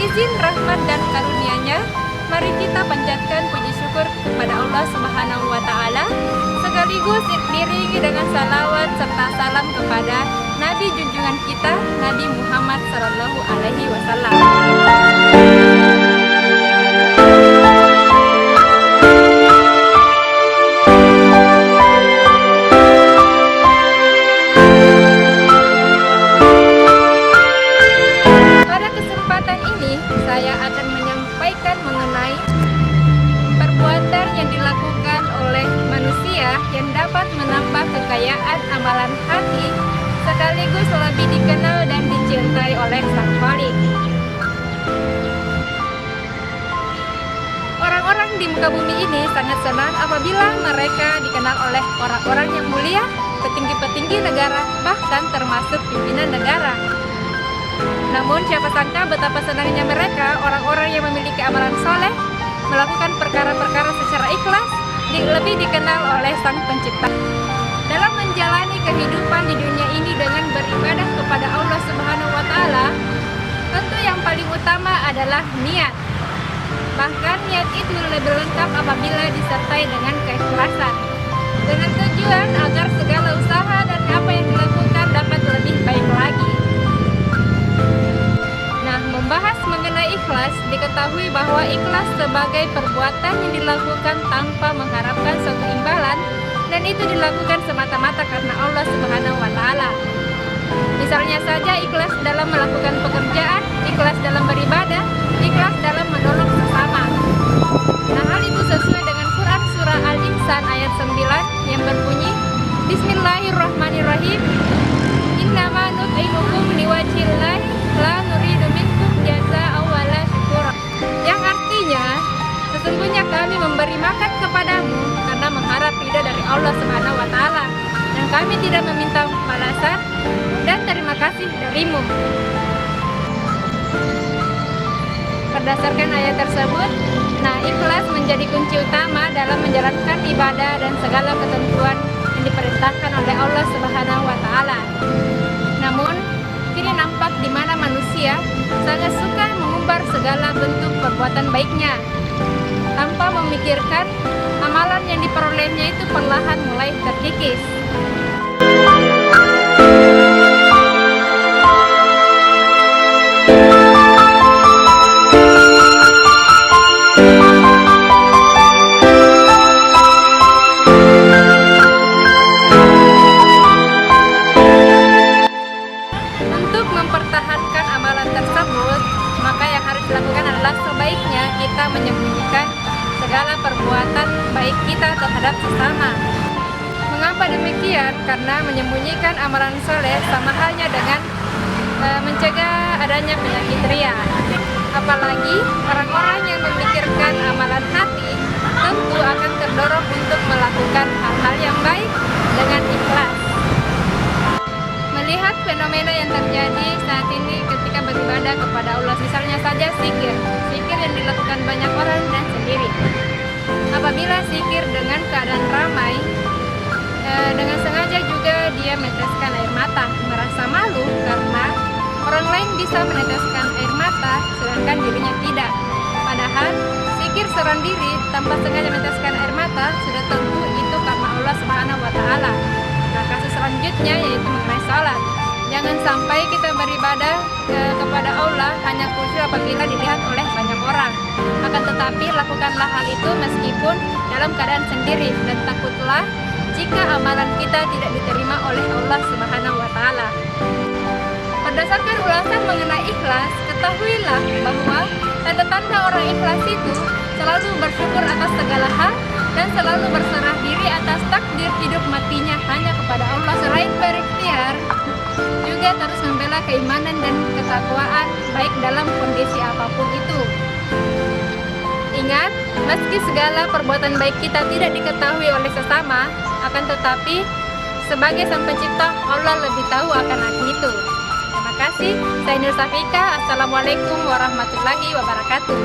izin rahmat dan karunia-Nya, mari kita panjatkan puji syukur kepada Allah Subhanahu wa Ta'ala, sekaligus diiringi dengan salawat serta salam kepada Nabi junjungan kita, Nabi Muhammad Sallallahu Alaihi Wasallam. Pada kesempatan ini, saya akan menyampaikan mengenai perbuatan yang dilakukan oleh manusia yang dapat menambah kekayaan amalan hati, sekaligus lebih dikenal dan dicintai oleh Sang Khalik. Orang-orang di muka bumi ini sangat senang apabila mereka dikenal oleh orang-orang yang mulia, petinggi-petinggi negara, bahkan termasuk pimpinan negara. Namun siapa sangka betapa senangnya mereka, orang-orang yang memiliki amalan soleh, melakukan perkara-perkara secara ikhlas, lebih dikenal oleh Sang Pencipta. Dalam menjalani kehidupan di dunia ini dengan beribadah kepada Allah Subhanahu wa Ta'ala, tentu yang paling utama adalah niat. Bahkan niat itu lebih lengkap apabila disertai dengan keikhlasan, dengan tujuan agar segala usaha dan apa yang dilakukan dapat lebih baik lagi. Nah, membahas mengenai ikhlas, diketahui bahwa ikhlas sebagai perbuatan yang dilakukan tanpa mengharapkan suatu imbalan, dan itu dilakukan semata-mata karena Allah Subhanahu wa Ta'ala. Misalnya saja ikhlas dalam melakukan pekerjaan, ikhlas dalam beribadah, ikhlas dalam menolong sesama. Nah, hal itu sesuai dengan Quran Surah Al-Insan ayat 9 yang berbunyi, Bismillahirrahmanirrahim, Innama nut'imukum liwajhillahi la nuridu minkum jazaa'a wala syukura. Yang artinya, sesungguhnya kami memberi makan kepadamu karena mengharap ridha dari Allah Subhanahu wa Ta'ala, dan kami tidak meminta balasan dan terima kasih darimu. Berdasarkan ayat tersebut, ikhlas menjadi kunci utama dalam menjalankan ibadah dan segala ketentuan yang diperintahkan oleh Allah Subhanahu wa Ta'ala. Namun, kini nampak di mana manusia sangat suka mengumbar segala bentuk perbuatan baiknya, tanpa memikirkan amalan yang diperolehnya itu perlahan mulai terkikis. Untuk mempertahankan amalan tersebut, maka yang harus dilakukan adalah sebaiknya kita menyembunyikan segala perbuatan baik kita terhadap sesama. Mengapa demikian? Karena menyembunyikan amalan soleh sama halnya dengan mencegah adanya penyakit ria. Apalagi orang-orang yang memikirkan amalan hati tentu akan terdorong untuk melakukan hal-hal yang baik dengan ikhlas. Melihat fenomena yang terjadi saat ini ketika beribadah kepada Allah, misalnya saja zikir yang dilakukan banyak orang dan sendiri. Apabila zikir dengan keadaan ramai, dengan sengaja juga dia meneteskan air mata, merasa malu karena orang lain bisa meneteskan air mata sedangkan dirinya tidak. Padahal zikir seorang diri tanpa sengaja meneteskan air mata sudah tentu itu karena Allah Subhanahu wa Ta'ala. Nah, kasus selanjutnya yaitu mengenai salat. Jangan sampai kita beribadah kepada Allah hanya khusyuk apabila dilihat oleh banyak orang. Akan tetapi lakukanlah hal itu meskipun dalam keadaan sendiri, dan takutlah jika amalan kita tidak diterima oleh Allah Subhanahu wa Ta'ala. Berdasarkan ulasan mengenai ikhlas, ketahuilah bahwa tanda-tanda orang ikhlas itu selalu bersyukur atas segala hal dan selalu berserah diri atas takdir hidup matinya hanya kepada Allah. Selain berikhtiar, juga terus membela keimanan dan ketakwaan baik dalam kondisi apapun itu. Ingat, meski segala perbuatan baik kita tidak diketahui oleh sesama, akan tetapi sebagai Sang Pencipta, Allah lebih tahu akan hal itu. Terima kasih. Saya Nur Safika. Assalamualaikum warahmatullahi wabarakatuh.